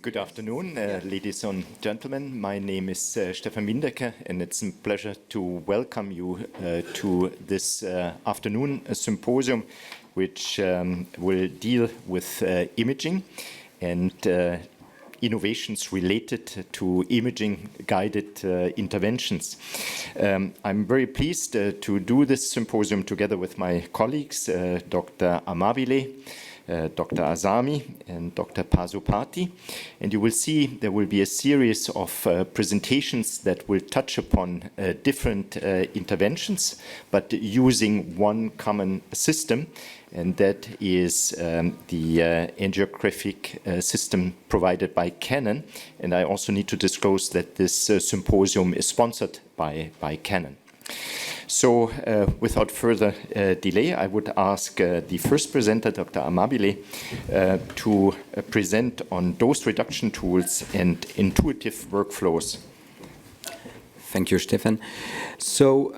Good afternoon, ladies and gentlemen. My name is Stefan Mindecker, and it's a pleasure to welcome you to this afternoon symposium, which will deal with imaging and innovations related to imaging-guided interventions. I'm very pleased to do this symposium together with my colleagues, Dr. Amabile, Dr. Azami and Dr. Pasupati. And you will see there will be a series of presentations that will touch upon different interventions, but using one common system, and that is the angiographic system provided by Canon. And I also need to disclose that this symposium is sponsored by Canon. So without further delay, I would ask the first presenter, Dr. Amabile, to present on dose reduction tools and intuitive workflows. Thank you, Stefan. So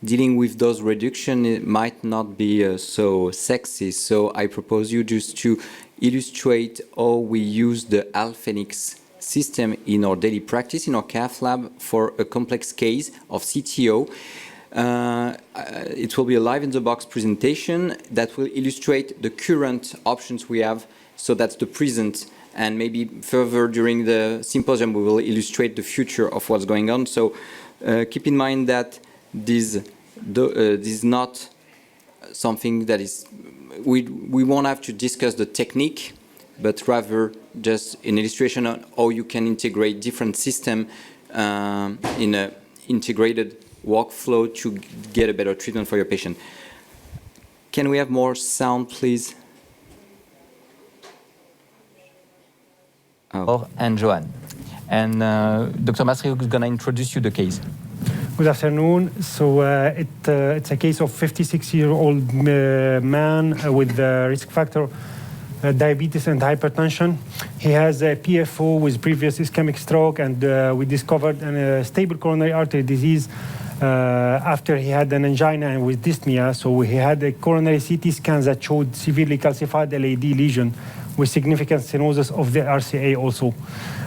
dealing with dose reduction, it might not be so sexy. So I propose you just to illustrate how we use the Alphenix system in our daily practice in our cath lab for a complex case of CTO. It will be a live-in-the-box presentation that will illustrate the current options we have. So that's the present, and maybe further during the symposium we will illustrate the future of what's going on. So keep in mind that this is not something that is, we won't have to discuss the technique, but rather just an illustration on how you can integrate different systems in an integrated workflow to get a better treatment for your patient. Can we have more sound, please? Oh. And Joanne. And Dr. Masriou is going to introduce you the case. Good afternoon. So it's a case of 56-year-old man with risk factor diabetes and hypertension. He has a PFO with previous ischemic stroke, and we discovered a stable coronary artery disease after he had an angina and with dyspnea. So he had a coronary CT scan that showed severely calcified LAD lesion with significant stenosis of the RCA also.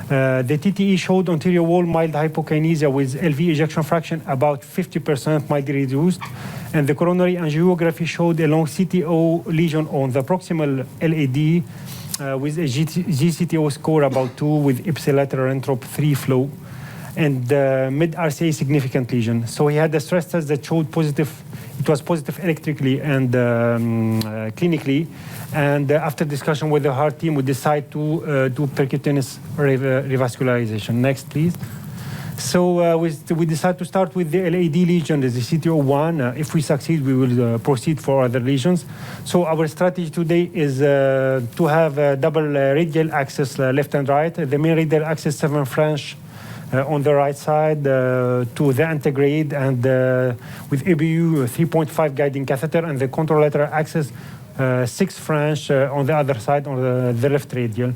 The TTE showed anterior wall mild hypokinesia with LV ejection fraction about 50% mildly reduced, and the coronary angiography showed a long CTO lesion on the proximal LAD with a GCTO score about 2 with ipsilateral entrop 3 flow, and mid-RCA significant lesion. So he had a stress test that showed positive. It was positive electrically and clinically. And after discussion with the heart team, we decided to do percutaneous revascularization. Next, please. So we decided to start with the LAD lesion, the CTO1. If we succeed, we will proceed for other lesions. So our strategy today is to have a double radial axis, left and right. The main radial axis 7 French on the right side to the antegrade, and with ABU 3.5 guiding catheter, and the contralateral axis 6 French on the other side, on the left radial.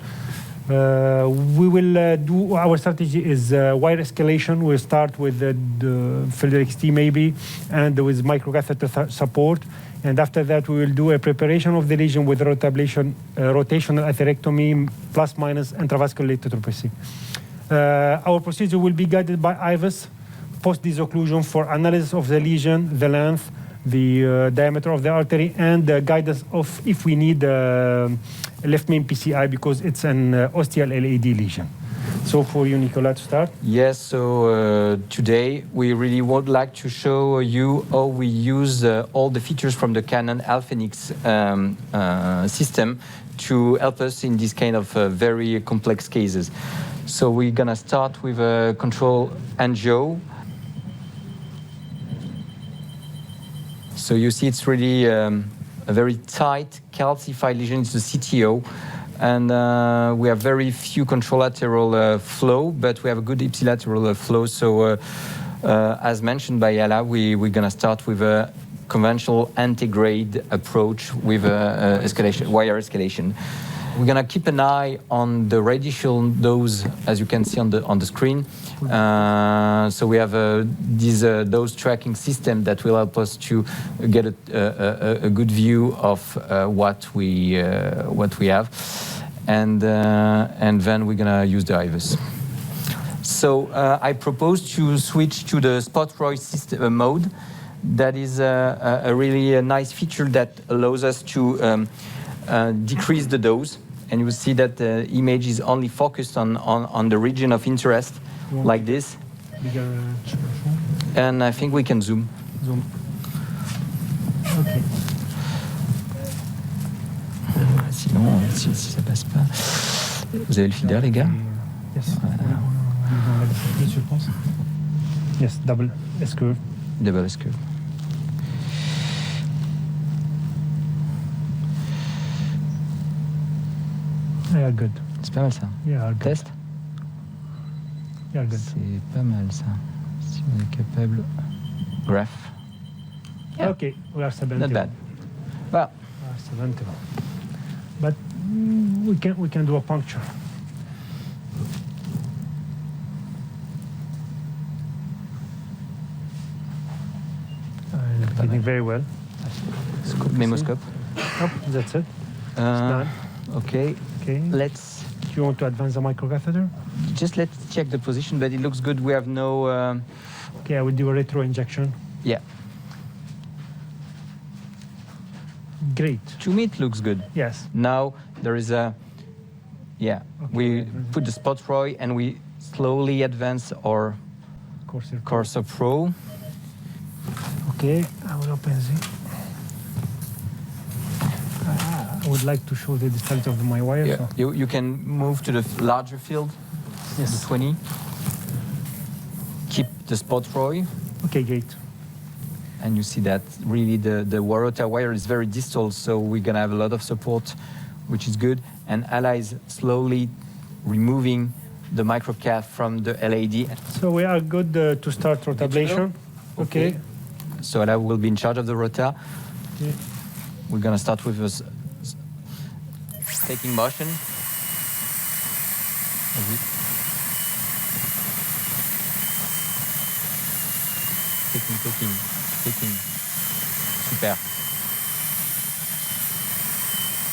We will do, our strategy is wire escalation. We'll start with the Fredericks T maybe, and with microcatheter support. And after that, we will do a preparation of the lesion with rotational atherectomy plus minus intravascular lithotripsy. Our procedure will be guided by IVUS, post-disocclusion for analysis of the lesion, the length, the diameter of the artery, and the guidance of if we need left main PCI because it's an ostial LAD lesion. So for you, Nicolas, to start. Yes, so today we really would like to show you how we use all the features from the Canon Alphenix system to help us in this kind of very complex cases. So we're going to start with a control angio. So you see it's really a very tight calcified lesion. It's the CTO. And we have very few contralateral flow, but we have a good ipsilateral flow. So as mentioned by Yala, we're going to start with a conventional antegrade approach with escalation, wire escalation. We're going to keep an eye on the radial dose, as you can see on the screen. So we have this dose tracking system that will help us to get a good view of what we have. and then we're gonna use the IVUS. So I propose to switch to the SpotRoy system mode. That is a really nice feature that allows us to decrease the dose, and you will see that the image is only focused on the region of interest, like this. Bigger, And I think we can zoom. zoom. Okay. Sinon, si ça passe pas. Vous avez le feeder, les gars? Yes. Yes, je pense. Yes, double S-curve. Double S-curve. Yeah, good. C'est pas mal ça. Yeah, good. Test? Yeah, good. C'est pas mal ça. Si on est capable. Graph. Yeah. Okay, we are 70. Not bad. Well, We are 70. But we can do a puncture. Getting very well. Memoscope. Oh, that's it. Uh, Done. okay. Okay. Let's Do you want to advance the microcatheter? let's check the position, but it looks good. We have no. Okay, I will do a retro injection. Yeah. Great. To me, it looks good. Yes. Now there is a. Yeah. Okay. We put the SpotRoy and we slowly advance our Corsa Pro. Okay, I will open the. I would like to show the distance of my wire. Yeah. So. You can move to the larger field. Yes. The 20. Keep the SpotRoy. Okay, great. And you see that really the Warota wire is very distal, so we're gonna have a lot of support, which is good. And Ala is slowly removing the microcath from the LAD. So we are good to start rotablation. Okay. So Ala will be in charge of the rota. Okay. We're gonna start with a taking motion. Taking. Super.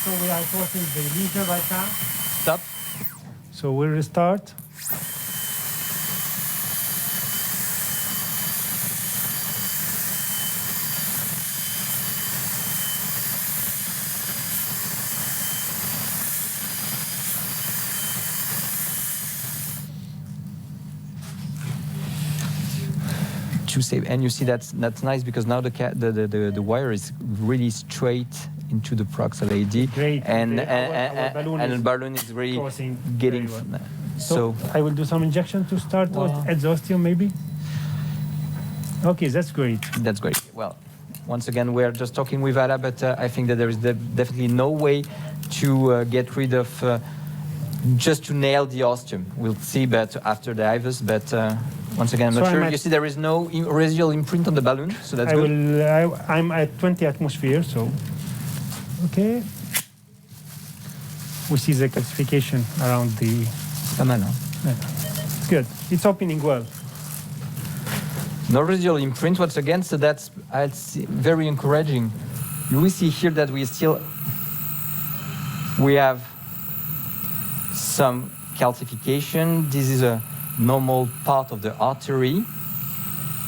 So we are forcing the lesion right now. Stop. So we'll restart. To save, and you see that's nice because now the wire is really straight into the proximal AD. Great. And Our balloon the balloon is really crossing getting. very well. So I will do some injection to start at the osteum maybe. Okay, that's great. that's great. Well, once again, we're just talking with Ala, but I think that there is definitely no way to get rid of just to nail the ostium. We'll see, but after the IVUS, but. Once again, I'm So not sure. I'm You see there is no residual imprint on the balloon, so that's good. I'm at 20 atmosphere, so okay. We see the calcification around the. Pas mal, hein? It's good. It's opening well. No residual imprint once again, so that's very encouraging. You will see here that we have some calcification. This is a normal part of the artery.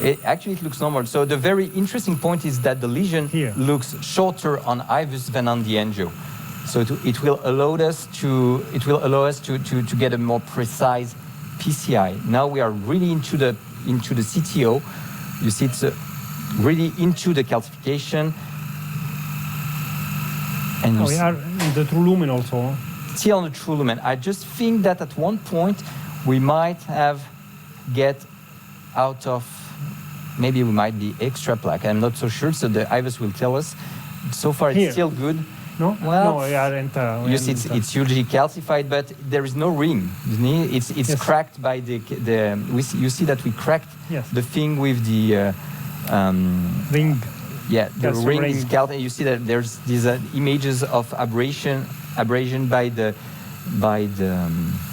It looks normal. So the very interesting point is that the lesion Here. looks shorter on IVUS than on the angio. So it will allow us to get a more precise PCI. Now we are really into the CTO. You see it's really into the calcification. And We are in the true lumen also. still on the true lumen. I just think that at one point we might have get out of, maybe we might be extra plaque. I'm not so sure, so the IVUS will tell us. So far it's Here. still good. No? Well, No, we aren't. You see, it's hugely calcified, but there is no ring. It's Yes. cracked by you see that we cracked Yes. the thing with the ring. yeah, the Calcium ring ring. is calcified. You see that there's these images of abrasion by the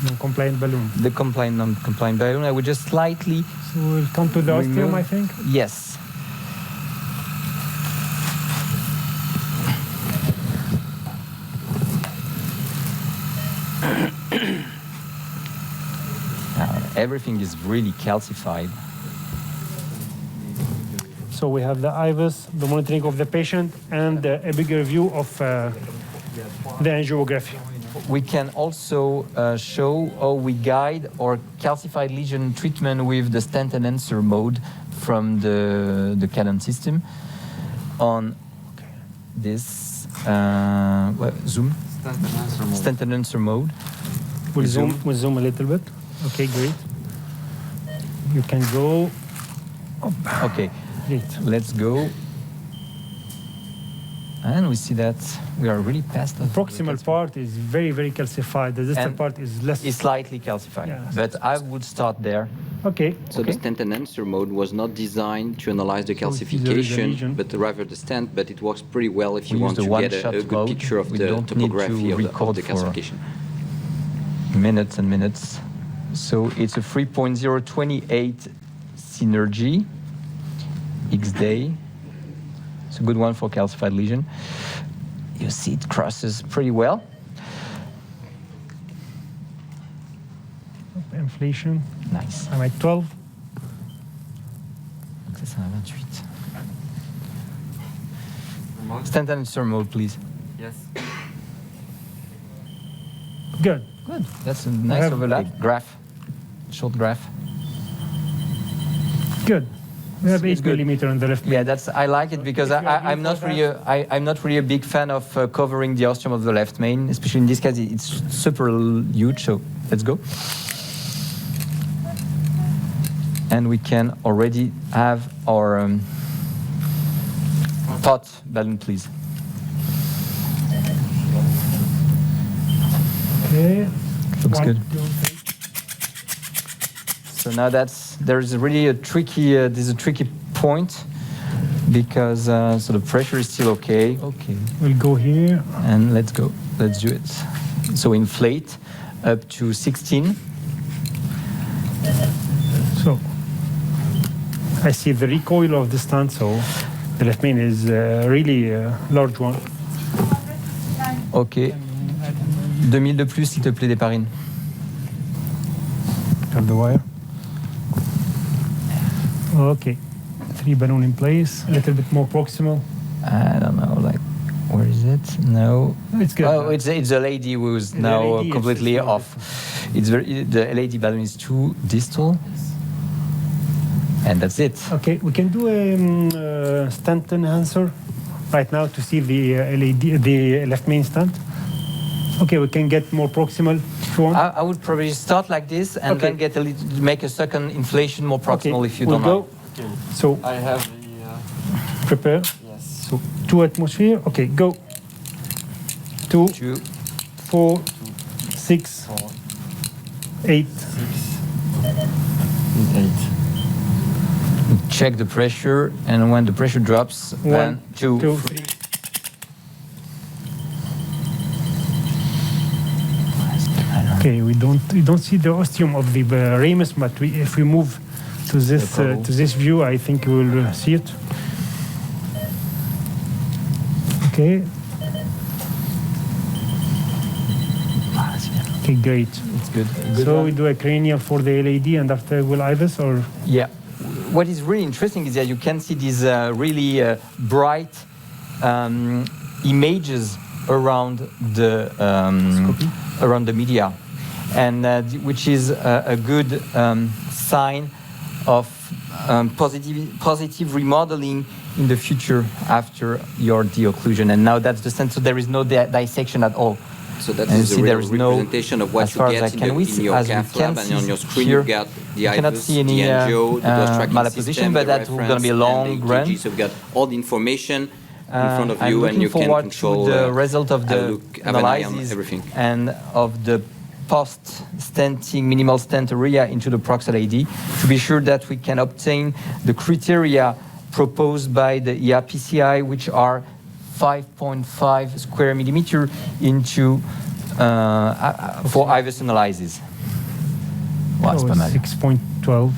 Non-compliant balloon. non-compliant balloon. I would just slightly So we'll come to the ostium, remove- I think. Yes. everything is really calcified. So we have the IVUS, the monitoring of the patient, and a bigger view of the angiography. We can also show how we guide our calcified lesion treatment with the stent enhancer mode from the Canon system on this zoom stent enhancer mode. We'll zoom a little bit. Okay, great. You can go. Okay, Great. let's go. And we see that we are really past the Proximal part is very, very calcified. The distal And part is less. It's slightly calcified, Yeah. but I would start there. Okay. So the stent enhancer mode was not designed to analyze the So there is a calcification, lesion. but rather the stent, but it works pretty well if you We want use to the get one-shot a good mode. picture of We the don't need to topography of record the for- calcification. Minutes and minutes. So it's a 3.028 synergy X-day. It's a good one for calcified lesion. You see it crosses pretty well. Inflation. Nice. I'm at 12. Donc ça, c'est un 28. Stent enhancer mode, please. Yes. Good. Good. That's a nice have overlap. Graph. Short graph. Good. We have It's 8 good. millimeter on the left. Yeah, that's. I like it because If you agree I'm not for really. I'm not really a big fan of covering the ostium of the left main, especially in this case. It's super huge. So let's go. And we can already have our pot balloon, please. Okay. Looks 1, good. 2, 3. So now there's really a tricky. There's a tricky point because so the pressure is still okay. Okay. We'll go here. And let's go. Let's do it. So inflate up to 16. So I see the recoil of the stent, so the left main is really a large one. Ok. 2000 de plus, s'il te plaît, d'héparine. Cut the wire. Okay. 3 balloon in place. A little bit more proximal. I don't know, like, where is it? No. It's good. Oh, it's a lady who's The now lady is completely just off. It's the LED balloon is too distal. And that's it. Okay, we can do a stent enhancer right now to see the LED, the left main stent. Okay, we can get more proximal if you want. I would probably start like this and Okay. then get make a second inflation more proximal Okay, if you we'll don't go. mind. So I have the. prepare. Yes. So 2 atmosphere. Okay, go. 2, 2, 4, 6, 4, 8. 6, 8. check the pressure, and when the pressure drops, 1, 2, 2, 3. 3. Okay, we don't see the ostium of the ramus, but if we move to this view, I think we will see it. Okay. Okay, great. It's good. So we do a cranial for the LAD, and after will IVUS, or Yeah. What is really interesting is that you can see these really bright images around the media, and which is a good sign of positive remodeling in the future after your deocclusion. And now that's the sense. So there is no dissection at all. So that And is see a real there is no- representation of what as you far as get I in, can in your as we cath can lab, and on your see screen here, you've got the you cannot IVUS, see any the angio, the dose tracking malposition, system, but the that's reference, gonna be a and long the run. EKG. So you've got all the information in front of I'm you, and looking you can forward control to the result of have the a look, have an eye on analysis everything. and of the post-stenting minimal stent area into the proximal AD to be sure that we can obtain the criteria proposed by the EuroPCR, which are 5.5 square millimeter into for IVUS analysis. Wow, c'est pas mal. 6.12.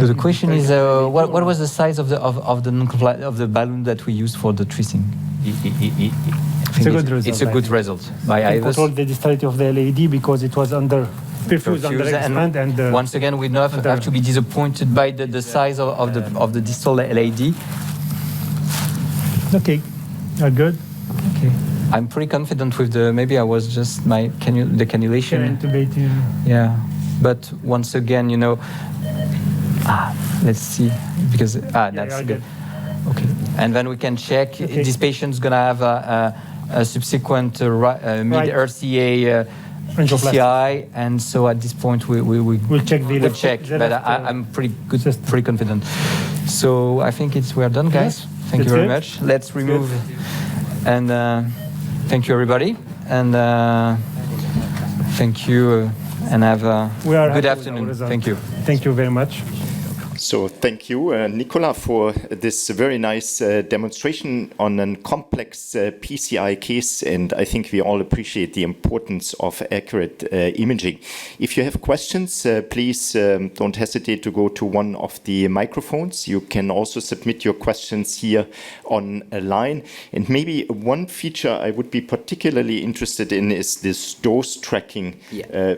So the question is, what was the size of the balloon that we used for the tracing? It's a good result. It's a good result by I control IVUS. the distality of the LAD because it was under perfuse under expand and once again, we don't have to be disappointed by the size of the distal LAD. Okay, are good. Okay. I'm pretty confident with the. Maybe I was just the cannulation. Intubate, Yeah, but once again, let's see because that's good. Okay, and then we can check. Okay. This patient's gonna have a subsequent mid-RCA PCI, and so at this point we'll check the we'll check. But I'm pretty confident. So I think we're done, guys. Thank you very much. Let's remove and thank you everybody, and thank you and have a good afternoon. Thank you. Thank you very much. So thank you, Nicola, for this very nice demonstration on a complex PCI case, and I think we all appreciate the importance of accurate imaging. If you have questions, please don't hesitate to go to one of the microphones. You can also submit your questions here online. And maybe one feature I would be particularly interested in is this dose tracking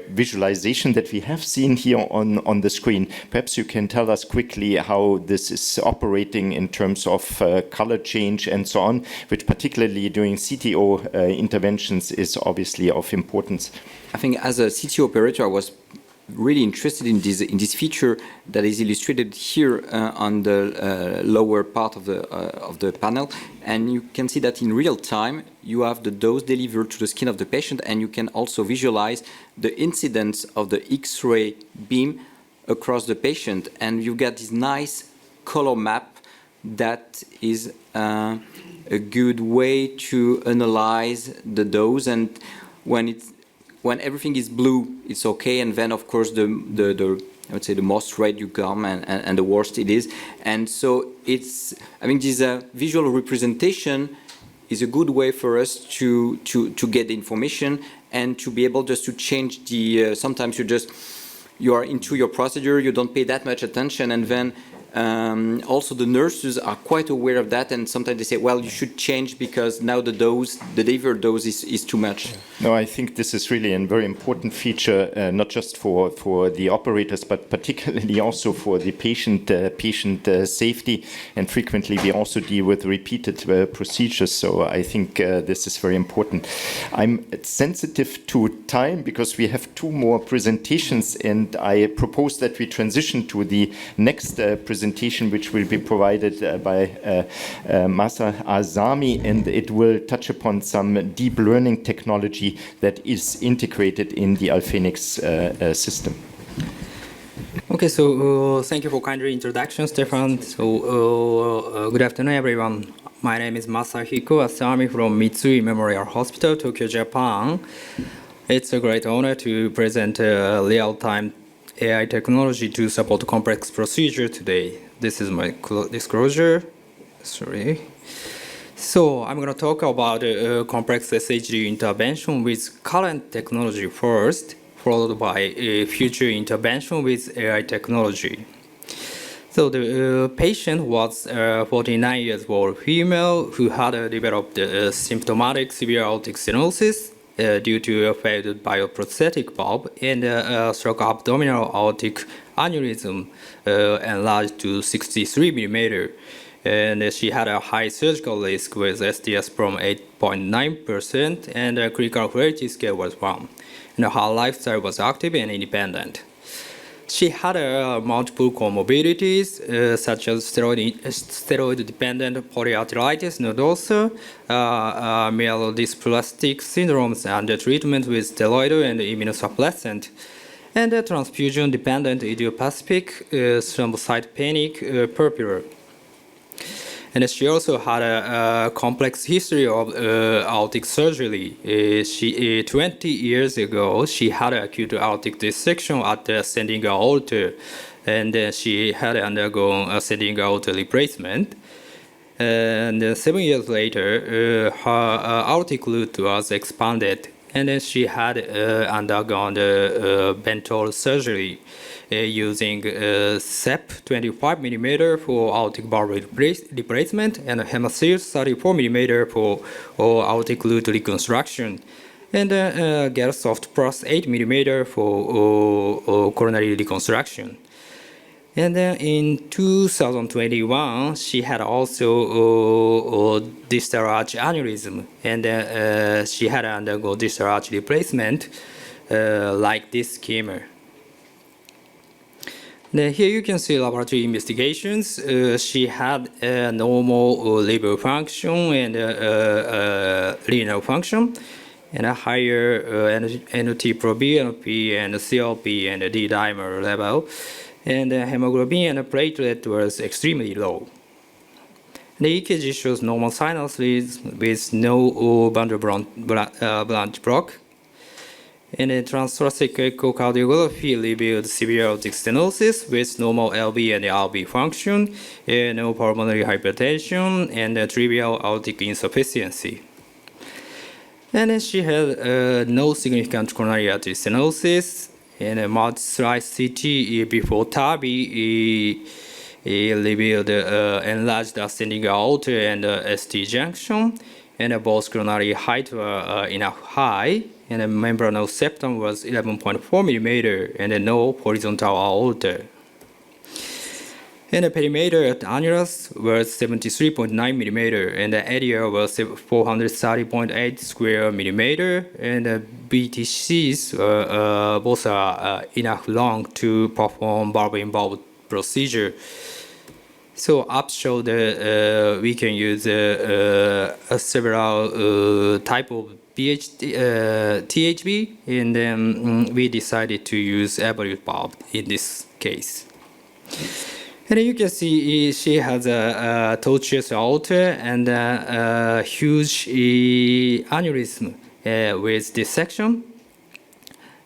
visualization that we have seen here on the screen. Perhaps you can tell us quickly how this is operating in terms of color change and so on, which particularly during CTO interventions is obviously of importance. I think as a CTO operator, I was really interested in this feature that is illustrated here on the lower part of the panel, and you can see that in real time you have the dose delivered to the skin of the patient, and you can also visualize the incidence of the X-ray beam across the patient, and you get this nice color map that is a good way to analyze the dose. And when everything is blue, it's okay, and then of course the I would say the most red you come and the worst it is. And so I think this visual representation is a good way for us to get the information and to be able just to change the sometimes you are into your procedure, you don't pay that much attention, and then also the nurses are quite aware of that, and sometimes they say, well, you should change because now the delivered dose is too much. No, I think this is really a very important feature, not just for the operators, but particularly also for the patient safety, and frequently we also deal with repeated procedures, so I think this is very important. I'm sensitive to time because we have two more presentations, and I propose that we transition to the next presentation, which will be provided by Masa Azami, and it will touch upon some deep learning technology that is integrated in the Alphenix system. Okay, so thank you for kind introduction, Stefan. So good afternoon, everyone. My name is Masahiko Asami from Mitsui Memorial Hospital, Tokyo, Japan. It's a great honor to present real-time AI technology to support complex procedure today. This is my disclosure. Sorry. So I'm going to talk about complex SHD intervention with current technology first, followed by future intervention with AI technology. So the patient was a 49 years old female who had developed symptomatic severe aortic stenosis due to a failed bioprosthetic valve and stroke abdominal aortic aneurysm enlarged to 63 millimeter. And she had a high surgical risk with STS from 8.9%, and a critical frailty scale was 1. And her lifestyle was active and independent. She had multiple comorbidities such as steroid-dependent polyarteritis nodosa, myelodysplastic syndromes under treatment with steroid and immunosuppressant, and transfusion-dependent idiopathic thrombocytopenic purpura. And she also had a complex history of aortic surgery. 20 years ago, she had acute aortic dissection at the ascending aorta, and she had undergone ascending aorta replacement. And 7 years later, her aortic root was expanded, and then she had undergone the ventral surgery using SEP 25 mm for aortic valve replacement and Hemasil 34 mm for aortic root reconstruction. and get soft plus 8 millimeter for coronary reconstruction. And then in 2021, she had also distal arch aneurysm, and she had undergo distal arch replacement like this schema. Then here you can see laboratory investigations. She had a normal liver function and renal function, and a higher NT-proBNP and CLP and D-dimer level, and hemoglobin and platelet was extremely low. The EKG shows normal sinus leads with no Vanderbilt block. And the transthoracic echocardiography revealed severe aortic stenosis with normal LV and RV function, no pulmonary hypertension, and trivial aortic insufficiency. And then she had no significant coronary artery stenosis, and a multi-slice CT before TAVI revealed enlarged ascending aorta and ST junction, and both coronary height were enough high, and the membranous septum was 11.4 millimeter, and no horizontal aorta. And the perimeter at the annulus was 73.9 millimeter, and the area was 430.8 square millimeter, and the BTCs both are enough long to perform valve-in-valve procedure. So up shoulder, we can use several type of THV, and then we decided to use evolute valve in this case. And you can see she has a tortuous aorta and a huge aneurysm with dissection.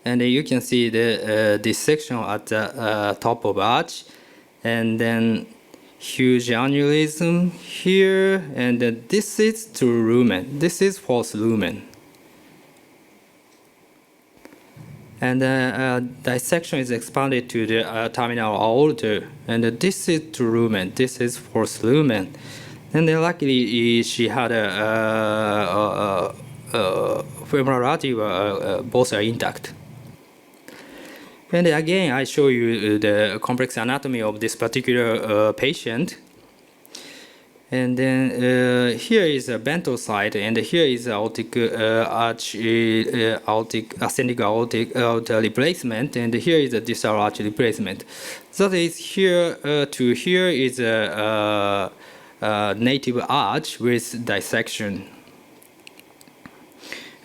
And you can see the dissection at the top of arch, and then huge aneurysm here, and this is true lumen. This is false lumen. And dissection is expanded to the terminal aorta, and this is true lumen. This is false lumen. And then luckily she had a femoral artery, both are intact. And again, I show you the complex anatomy of this particular patient. And then here is a ventral side, and here is aortic arch, ascending aortic replacement, and here is a distal arch replacement. That is here to here is a native arch with dissection.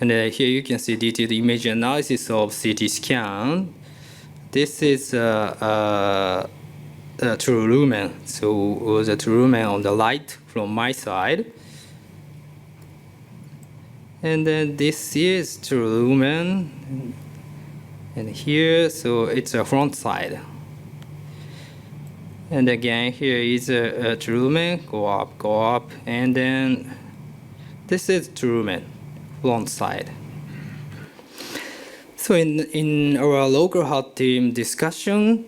And here you can see detailed image analysis of CT scan. This is true lumen. So the true lumen on the right from my side. And then this is true lumen. And here, so it's a front side. And again, here is a true lumen. Go up. And then this is true lumen, front side. So in our local heart team discussion,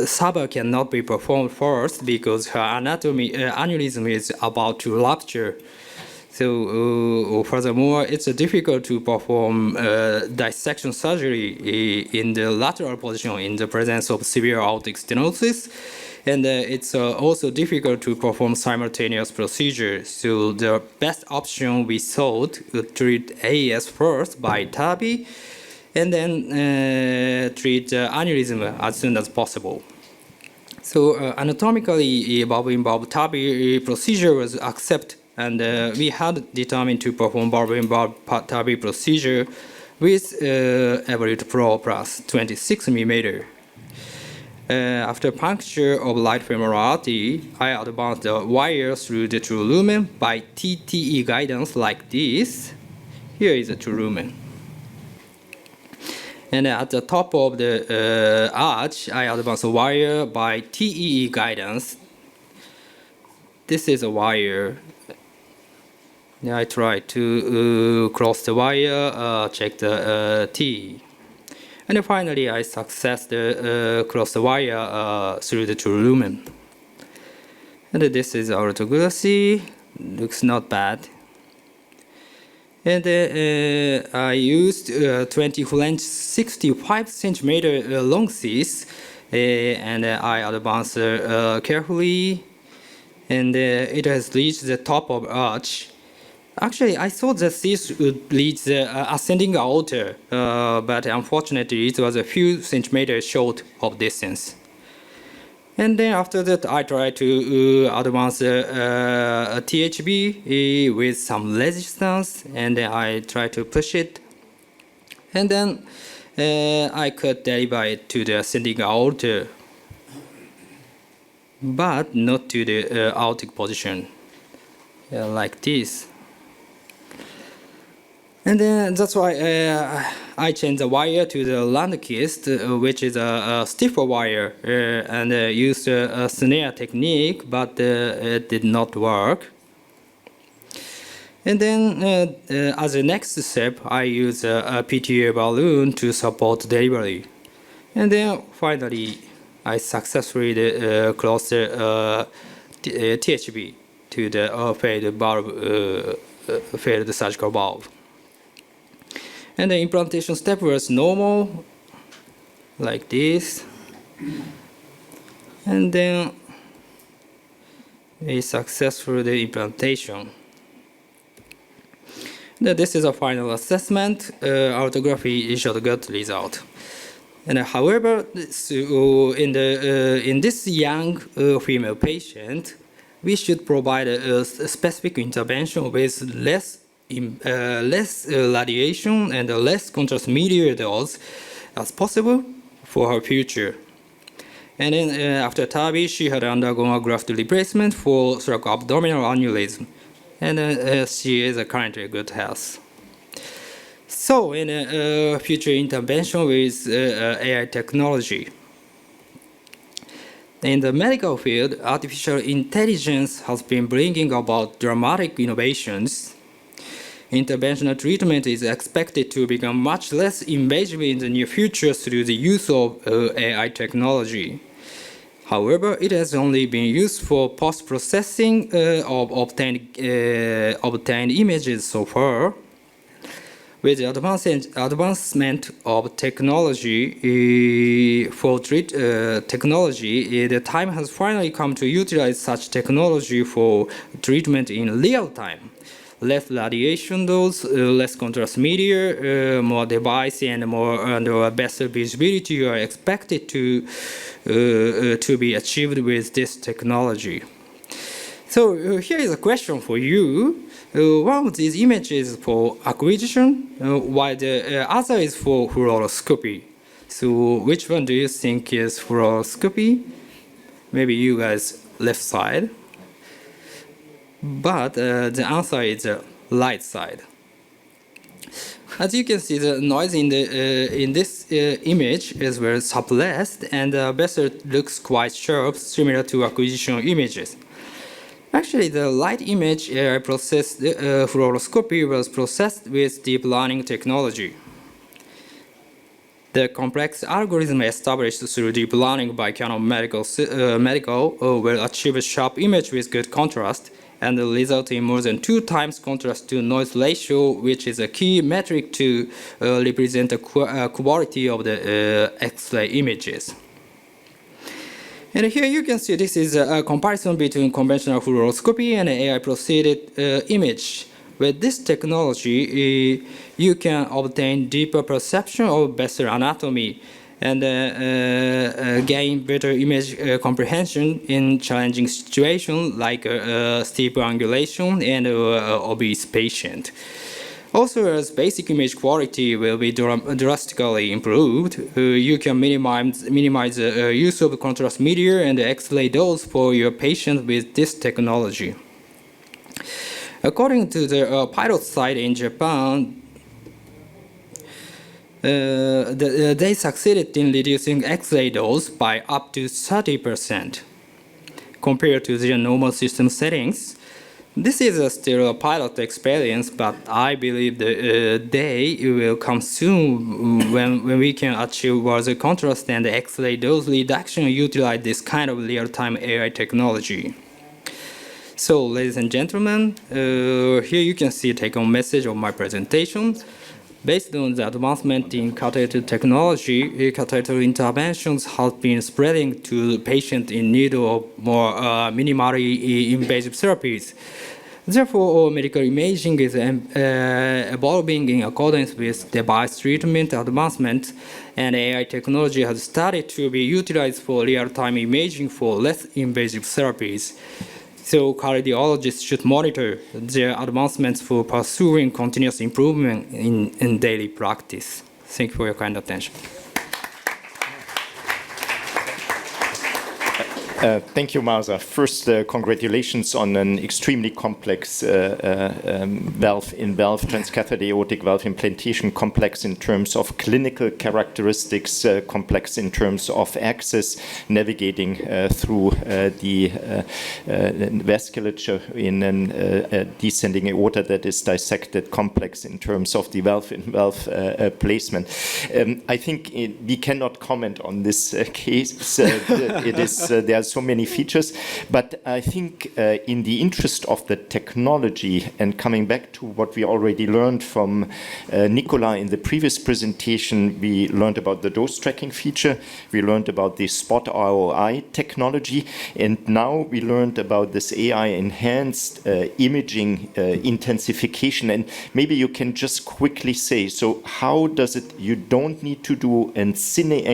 SAVA cannot be performed first because her aneurysm is about to rupture. So furthermore, it's difficult to perform dissection surgery in the lateral position in the presence of severe aortic stenosis. And it's also difficult to perform simultaneous procedures. So the best option we thought would treat AS first by TAVI, and then treat aneurysm as soon as possible. So anatomically, valve-in-valve TAVI procedure was accepted, and we had determined to perform valve-in-valve TAVI procedure with Evolute Pro plus 26 millimeter. After puncture of right femoral artery, I advanced the wire through the true lumen by TTE guidance like this. Here is the true lumen. And at the top of the arch, I advanced the wire by TEE guidance. This is a wire. Then I try to cross the wire, check the T. And finally, I successfully cross the wire through the true lumen. And this is orthography. Looks not bad. And I used 20 French 65 centimeter long cis, and I advanced carefully, and it has reached the top of arch. Actually, I thought that this would reach the ascending aorta, but unfortunately, it was a few centimeters short of distance. And then after that, I tried to advance a THB with some resistance, and then I tried to push it. And then I could deliver it to the ascending aorta, but not to the aortic position, like this. And then that's why I changed the wire to the Landkist, which is a stiffer wire, and used a snare technique, but it did not work. And then as a next step, I used a PTA balloon to support delivery. And then finally, I successfully closed the THB to the failed surgical valve. And the implantation step was normal, like this. And then a successful implantation. Then this is a final assessment. Aortography showed a good result. And however, in this young female patient, we should provide a specific intervention with less radiation and less contrast media dose as possible for her future. And then after TAVI, she had undergone a graft replacement for thoracoabdominal aneurysm, and she is currently in good health. So in future intervention with AI technology. In the medical field, artificial intelligence has been bringing about dramatic innovations. Interventional treatment is expected to become much less invasive in the near future through the use of AI technology. However, it has only been used for post-processing of obtained images so far. With the advancement of technology, the time has finally come to utilize such technology for treatment in real time. Less radiation dose, less contrast media, more device, and better visibility are expected to be achieved with this technology. So here is a question for you. One of these images is for acquisition, while the other is for fluoroscopy. So which one do you think is fluoroscopy? Maybe you guys left side. But the answer is the right side. As you can see, the noise in this image is very suppressed, and the vessel looks quite sharp, similar to acquisition images. Actually, the light image processed fluoroscopy was processed with deep learning technology. The complex algorithm established through deep learning by Canon Medical will achieve a sharp image with good contrast and result in more than 2 times contrast to noise ratio, which is a key metric to represent the quality of the X-ray images. And here you can see this is a comparison between conventional fluoroscopy and AI-processed image. With this technology, you can obtain deeper perception of vessel anatomy and gain better image comprehension in challenging situations like steep angulation and obese patient. Also, as basic image quality will be drastically improved, you can minimize the use of contrast media and X-ray dose for your patient with this technology. According to the pilot site in Japan, they succeeded in reducing X-ray dose by up to 30% compared to their normal system settings. This is still a pilot experience, but I believe the day will come soon when we can achieve worse contrast and X-ray dose reduction utilize this kind of real-time AI technology. So, ladies and gentlemen, here you can see a take-home message of my presentation. Based on the advancement in catheter technology, catheter interventions have been spreading to patients in need of more minimally invasive therapies. Therefore, medical imaging is evolving in accordance with device treatment advancement, and AI technology has started to be utilized for real-time imaging for less invasive therapies. So cardiologists should monitor their advancements for pursuing continuous improvement in daily practice. Thank you for your kind attention. Thank you, Marza. First, congratulations on an extremely complex valve-in-valve transcatheter aortic valve implantation, complex in terms of clinical characteristics, complex in terms of access, navigating through the vasculature in a descending aorta that is dissected, complex in terms of the valve-in-valve placement. I think we cannot comment on this case. It is there's so many features, but I think in the interest of the technology and coming back to what we already learned from Nicola in the previous presentation, we learned about the dose tracking feature, we learned about the spot ROI technology, and now we learned about this AI enhanced imaging intensification. And maybe you can just quickly say, so how does it, you don't need to do a cine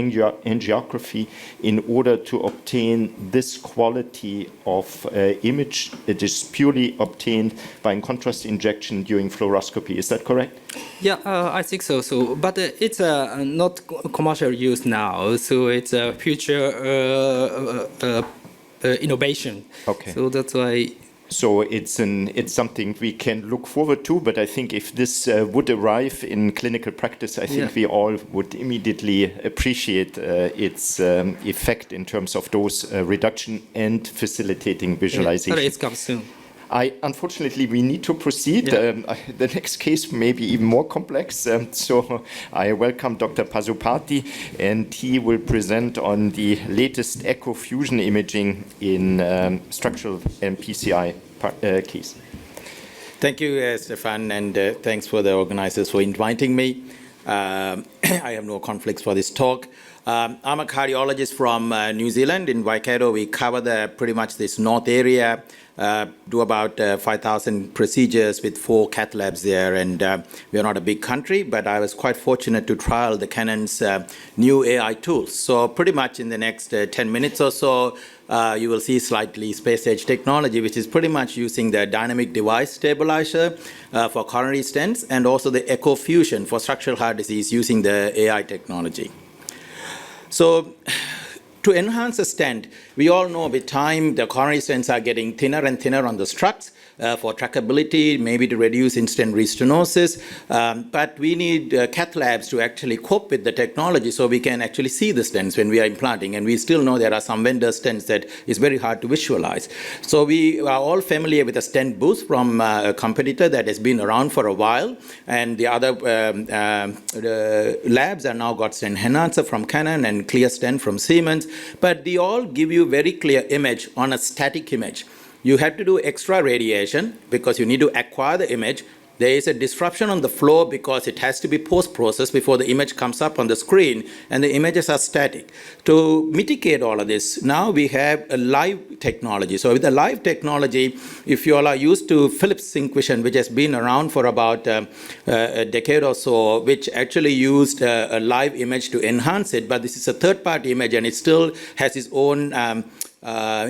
angiography in order to obtain this quality of image. It is purely obtained by contrast injection during fluoroscopy. Is that correct? Yeah, I think so. But it's not commercial use now, so it's a future innovation. Okay. So that's why. So it's something we can look forward to, but I think if this would arrive in clinical practice, I think we all would immediately appreciate its effect in terms of dose reduction and facilitating visualization. It's coming soon. Unfortunately, we need to proceed. The next case may be even more complex. So I welcome Dr. Pasupati, and he will present on the latest echo fusion imaging in structural MPCI case. Thank you, Stefan, and thanks for the organizers for inviting me. I have no conflicts for this talk. I'm a cardiologist from New Zealand. In Waikato, we cover pretty much this north area, do about 5,000 procedures with 4 cath labs there, and we're not a big country, but I was quite fortunate to trial the Canon's new AI tools. So pretty much in the next 10 minutes or so, you will see slightly space-age technology, which is pretty much using the dynamic device stabilizer for coronary stents, and also the echo fusion for structural heart disease using the AI technology. So to enhance the stent, we all know with time the coronary stents are getting thinner and thinner on the struts for trackability, maybe to reduce in-stent restenosis. But we need cath labs to actually cope with the technology so we can actually see the stents when we are implanting. And we still know there are some vendor stents that is very hard to visualize. So we are all familiar with a stent booth from a competitor that has been around for a while. And the other labs are now got stent enhancer from Canon and clear stent from Siemens. But they all give you very clear image on a static image. You have to do extra radiation because you need to acquire the image. There is a disruption on the flow because it has to be post-processed before the image comes up on the screen, and the images are static. To mitigate all of this, now we have a live technology. So with the live technology, if you all are used to Philips Syncvision, which has been around for about a decade or so, which actually used a live image to enhance it, but this is a third-party image, and it still has its own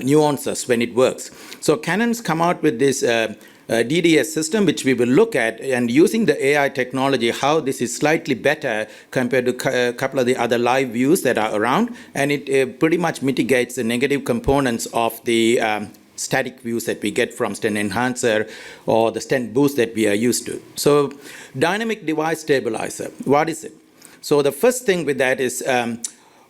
nuances when it works. So Canon's come out with this DDS system, which we will look at, and using the AI technology, how this is slightly better compared to a couple of the other live views that are around, and it pretty much mitigates the negative components of the static views that we get from stent enhancer or the stent boost that we are used to. So dynamic device stabilizer, what is it? So the first thing with that is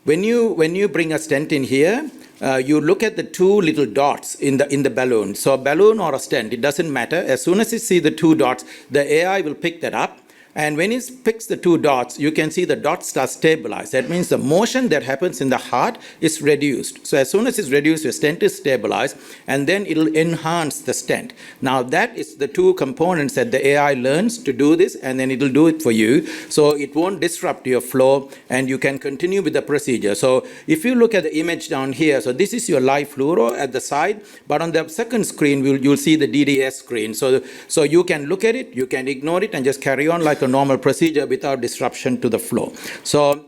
when you bring a stent in here, you look at the 2 little dots in the balloon. So a balloon or a stent, it doesn't matter. As soon as you see the 2 dots, the AI will pick that up. And when he picks the two dots, you can see the dots start stabilized. That means the motion that happens in the heart is reduced. So as soon as it's reduced, your stent is stabilized, and then it'll enhance the stent. Now that is the two components that the AI learns to do this, and then it'll do it for you. So it won't disrupt your flow, and you can continue with the procedure. So if you look at the image down here, so this is your live fluoro at the side, but on the second screen, you'll see the DDS screen. So you can look at it, you can ignore it, and just carry on like a normal procedure without disruption to the flow. So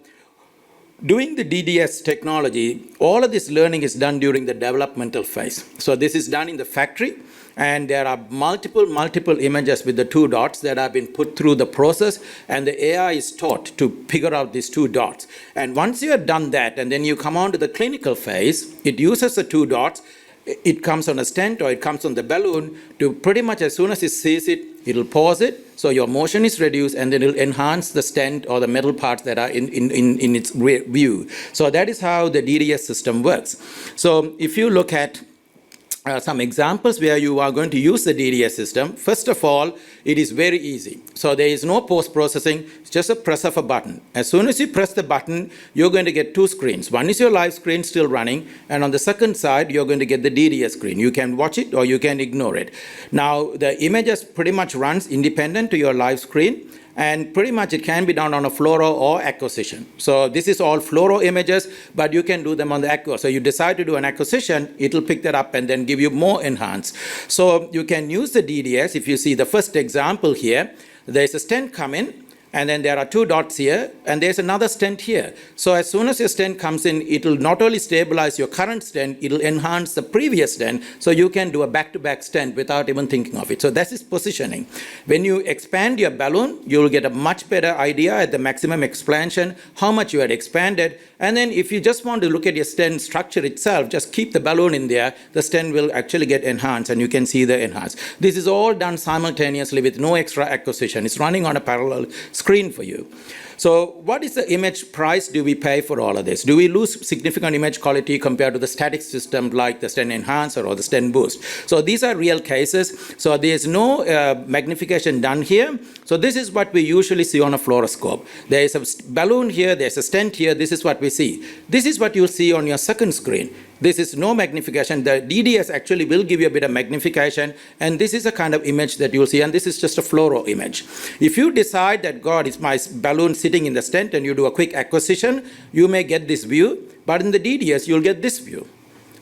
doing the DDS technology, all of this learning is done during the developmental phase. So this is done in the factory, and there are multiple images with the two dots that have been put through the process, and the AI is taught to figure out these two dots. And once you have done that, and then you come on to the clinical phase, it uses the two dots. It comes on a stent or it comes on the balloon to pretty much as soon as it sees it, it'll pause it, so your motion is reduced, and then it'll enhance the stent or the metal parts that are in its view. So that is how the DDS system works. So if you look at some examples where you are going to use the DDS system, first of all, it is very easy. So there is no post-processing, it's just a press of a button. As soon as you press the button, you're going to get two screens. One is your live screen still running, and on the second side, you're going to get the DDS screen. You can watch it or you can ignore it. Now, the images pretty much runs independent to your live screen, and pretty much it can be done on a fluoro or acquisition. So this is all fluoro images, but you can do them on the acqua. So you decide to do an acquisition, it'll pick that up and then give you more enhance. So you can use the DDS. If you see the first example here, there's a stent come in, and then there are two dots here, and there's another stent here. So as soon as your stent comes in, it'll not only stabilize your current stent, it'll enhance the previous stent, so you can do a back-to-back stent without even thinking of it. So that is positioning. When you expand your balloon, you'll get a much better idea at the maximum expansion, how much you had expanded, and then if you just want to look at your stent structure itself, just keep the balloon in there, the stent will actually get enhanced, and you can see the enhance. This is all done simultaneously with no extra acquisition. It's running on a parallel screen for you. So what is the image price do we pay for all of this? Do we lose significant image quality compared to the static system like the stent enhancer or the stent boost? So these are real cases. So there's no magnification done here. So this is what we usually see on a fluoroscope. There is a balloon here, there's a stent here, this is what we see. This is what you'll see on your second screen. This is no magnification. The DDS actually will give you a bit of magnification, and this is a kind of image that you'll see, and this is just a fluoro image. If you decide that, God, it's my balloon sitting in the stent, and you do a quick acquisition, you may get this view, but in the DDS, you'll get this view.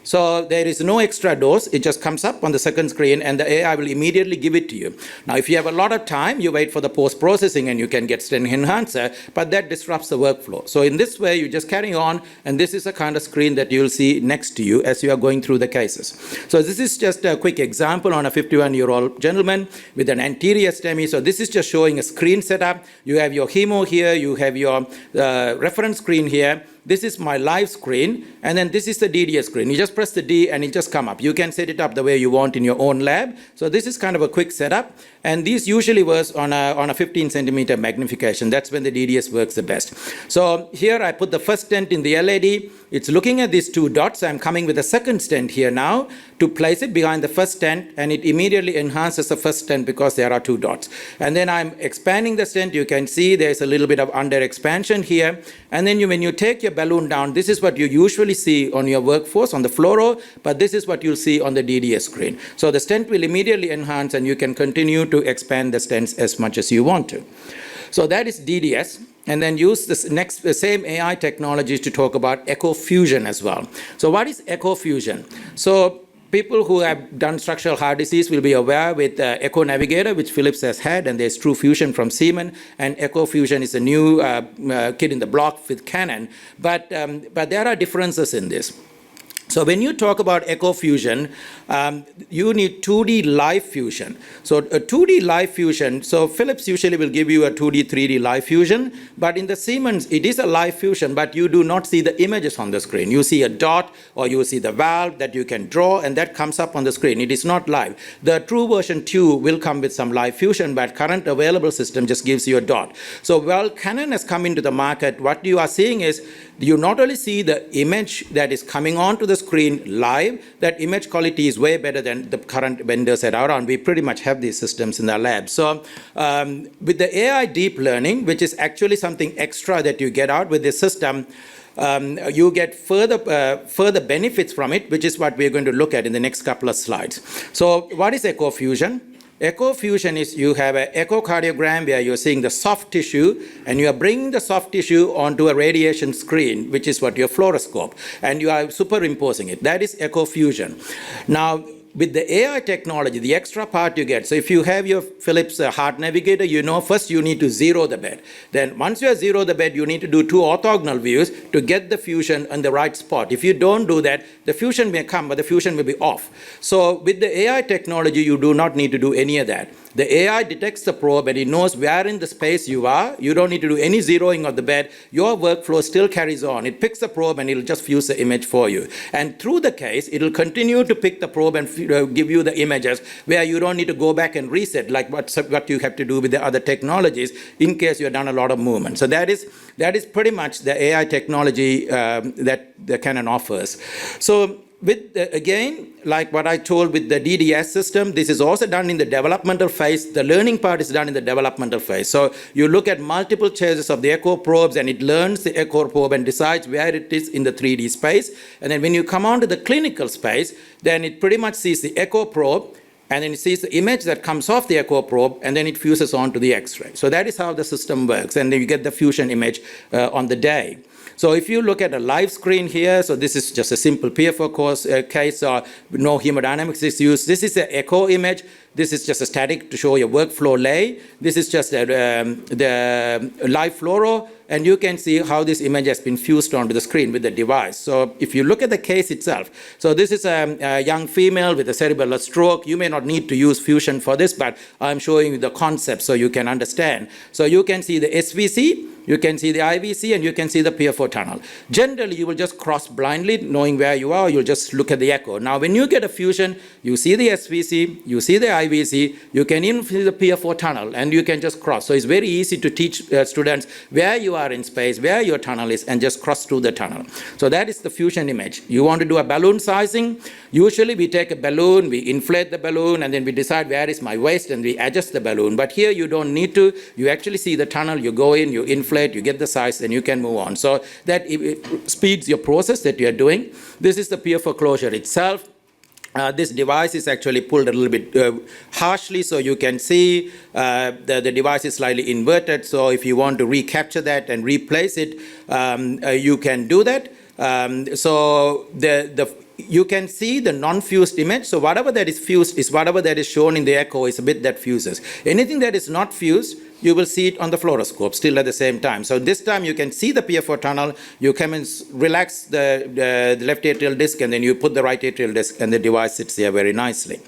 So there is no extra dose. It just comes up on the second screen, and the AI will immediately give it to you. Now, if you have a lot of time, you wait for the post-processing, and you can get stent enhancer, but that disrupts the workflow. So in this way, you just carry on, and this is the kind of screen that you'll see next to you as you are going through the cases. So this is just a quick example on a 51-year-old gentleman with an anterior STEMI. So this is just showing a screen setup. You have your hemo here. You have your reference screen here. This is my live screen, and then this is the DDS screen. You just press the D and it just come up. You can set it up the way you want in your own lab. So this is kind of a quick setup, and these usually works on a 15 centimeter magnification. That's when the DDS works the best. So here I put the first stent in the LAD. It's looking at these two dots. I'm coming with a second stent here now to place it behind the first stent, and it immediately enhances the first stent because there are two dots. And then I'm expanding the stent. You can see there's a little bit of under expansion here. And then when you take your balloon down, this is what you usually see on your workforce on the fluoro, but this is what you'll see on the DDS screen. So the stent will immediately enhance, and you can continue to expand the stents as much as you want to. So that is DDS. And then use the same AI technologies to talk about echo fusion as well. So what is echo fusion? So people who have done structural heart disease will be aware with Echo Navigator, which Philips has had, and there's True Fusion from Siemens, and Echo Fusion is a new kid in the block with Canon. But there are differences in this. So when you talk about echo fusion, you need 2D live fusion. So a 2D live fusion, so Philips usually will give you a 2D, 3D live fusion, but in the Siemens, it is a live fusion, but you do not see the images on the screen. You see a dot, or you see the valve that you can draw, and that comes up on the screen. It is not live. The true version 2 will come with some live fusion, but current available system just gives you a dot. So while Canon has come into the market, what you are seeing is you not only see the image that is coming onto the the screen live, that image quality is way better than the current vendors that are around. We pretty much have these systems in our lab. So with the AI deep learning, which is actually something extra that you get out with this system, you get further benefits from it, which is what we're going to look at in the next couple of slides. So what is echo fusion? Echo fusion is you have an echocardiogram where you're seeing the soft tissue, and you are bringing the soft tissue onto a radiation screen, which is what your fluoroscope, and you are superimposing it. That is echo fusion. Now, with the AI technology, the extra part you get, so if you have your Philips heart navigator, you know first you need to zero the bed. Then once you have zero the bed, you need to do 2 orthogonal views to get the fusion on the right spot. If you don't do that, the fusion may come, but the fusion may be off. So with the AI technology, you do not need to do any of that. The AI detects the probe and it knows where in the space you are. You don't need to do any zeroing of the bed. Your workflow still carries on. It picks the probe and it'll just fuse the image for you. And through the case, it'll continue to pick the probe and give you the images where you don't need to go back and reset like what you have to do with the other technologies in case you've done a lot of movement. So that is pretty much the AI technology that the Canon offers. So with, again, like what I told with the DDS system, this is also done in the developmental phase. The learning part is done in the developmental phase. So you look at multiple chases of the echo probes, and it learns the echo probe and decides where it is in the 3D space. And then when you come on to the clinical space, then it pretty much sees the echo probe, and then it sees the image that comes off the echo probe, and then it fuses onto the X-ray. So that is how the system works, and then you get the fusion image on the day. So if you look at a live screen here, so this is just a simple PFO case, no hemodynamics is used. This is an echo image. This is just a static to show your workflow lay. This is just the live fluoro, and you can see how this image has been fused onto the screen with the device. So if you look at the case itself, so this is a young female with a cerebral stroke. You may not need to use fusion for this, but I'm showing you the concept so you can understand. So you can see the SVC, you can see the IVC, and you can see the PFO tunnel. Generally, you will just cross blindly, knowing where you are. You'll just look at the echo. Now, when you get a fusion, you see the SVC, you see the IVC, you can even see the PFO tunnel, and you can just cross. So it's very easy to teach students where you are in space, where your tunnel is, and just cross through the tunnel. So that is the fusion image. You want to do a balloon sizing. Usually, we take a balloon, we inflate the balloon, and then we decide where is my waist, and we adjust the balloon. But here, you don't need to. You actually see the tunnel. You go in, you inflate, you get the size, and you can move on. So that it speeds your process that you are doing. This is the PFO closure itself. This device is actually pulled a little bit harshly, so you can see the device is slightly inverted. So if you want to recapture that and replace it, you can do that. So you can see the non-fused image. So whatever that is fused is whatever that is shown in the echo is a bit that fuses. Anything that is not fused, you will see it on the fluoroscope still at the same time. So this time you can see the PFO tunnel, you come and relax the left atrial disc, and then you put the right atrial disc, and the device sits there very nicely.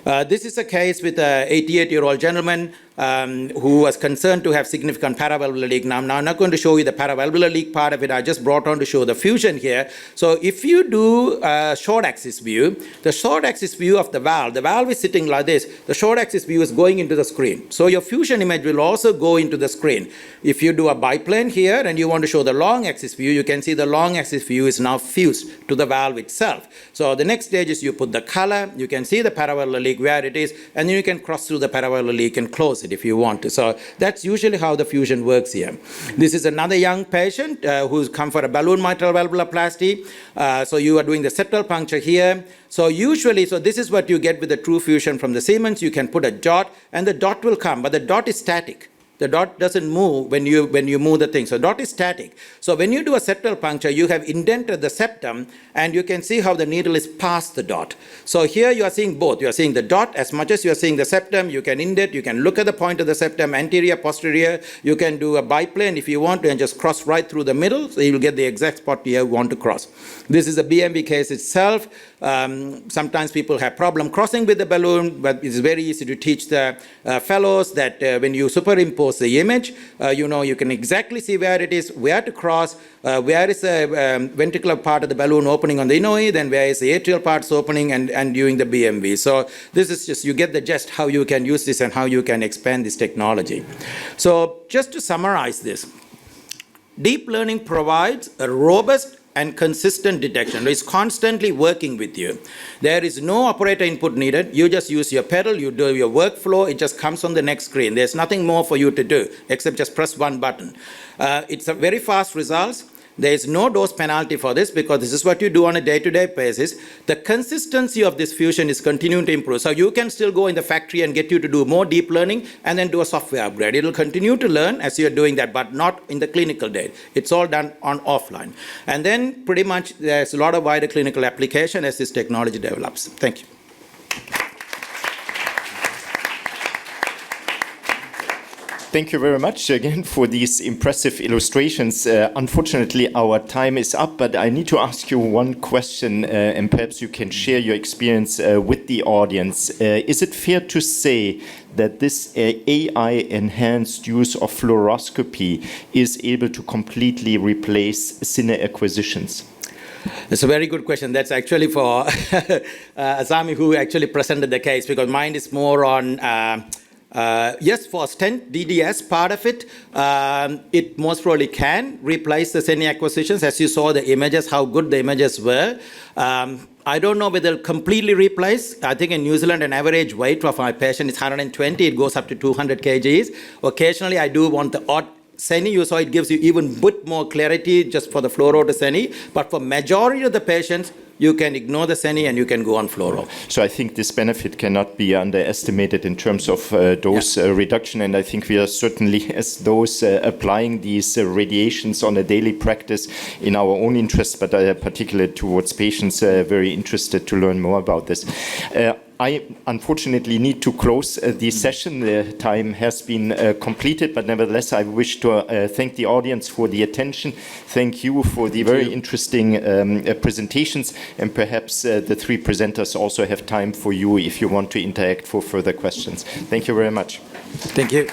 This is a case with an 88-year-old gentleman who was concerned to have significant paravalvular leak. Now, I'm not going to show you the paravalvular leak part of it. I just brought on to show the fusion here. So if you do a short axis view, the short axis view of the valve is sitting like this. The short axis view is going into the screen. So your fusion image will also go into the screen. If you do a biplane here and you want to show the long axis view, you can see the long axis view is now fused to the valve itself. So the next stage is you put the color, you can see the paravalvular leak where it is, and then you can cross through the paravalvular leak and close it if you want to. So that's usually how the fusion works here. This is another young patient who's come for a balloon mitral valvuloplasty. So you are doing the septal puncture here. So usually, so this is what you get with the true fusion from the Siemens. You can put a dot, and the dot will come, but the dot is static. The dot doesn't move when you move the thing. So dot is static. So when you do a septal puncture, you have indented the septum, and you can see how the needle is past the dot. So here you are seeing both. You are seeing the dot as much as you are seeing the septum. You can indent. You can look at the point of the septum, anterior, posterior. You can do a biplane if you want to, and just cross right through the middle. So you will get the exact spot you want to cross. This is a BMB case itself. Sometimes people have problem crossing with the balloon, but it's very easy to teach the fellows that when you superimpose the image, you can exactly see where it is, where to cross, where is the ventricular part of the balloon opening on the inoe, then where is the atrial parts opening, and doing the BMV. So this is just, you get the gist how you can use this and how you can expand this technology. So just to summarize this, deep learning provides a robust and consistent detection. It's constantly working with you. There is no operator input needed. You just use your pedal, you do your workflow, it just comes on the next screen. There's nothing more for you to do except just press one button. It's a very fast results. There is no dose penalty for this because this is what you do on a day-to-day basis. The consistency of this fusion is continuing to improve. So you can still go in the factory and get you to do more deep learning and then do a software upgrade. It will continue to learn as you're doing that, but not in the clinical day. It's all done on offline. And then pretty much there's a lot of wider clinical application as this technology develops. Thank you. Thank you very much again for these impressive illustrations. Unfortunately, our time is up, but I need to ask you one question, and perhaps you can share your experience with the audience. Is it fair to say that this AI-enhanced use of fluoroscopy is able to completely replace cine acquisitions? It's a very good question. That's actually for Asami, who actually presented the case, because mine is more on yes, for stent DDS part of it, it most probably can replace the cine acquisitions. As you saw the images, how good the images were. I don't know whether it'll completely replace. I think in New Zealand, an average weight of our patient is 120. It goes up to 200 kgs. Occasionally, I do want the odd cine. You saw it gives you even bit more clarity just for the fluoro to cine. But for majority of the patients, you can ignore the cine and you can go on fluoro. So I think this benefit cannot be underestimated in terms of dose reduction, and I think we are certainly, as those applying these radiations on a daily practice, in our own interest, but particularly towards patients, very interested to learn more about this. I unfortunately need to close the session. The time has been completed, but nevertheless, I wish to thank the audience for the attention. Thank you for the very interesting presentations, and perhaps the three presenters also have time for you if you want to interact for further questions. Thank you very much. Thank you.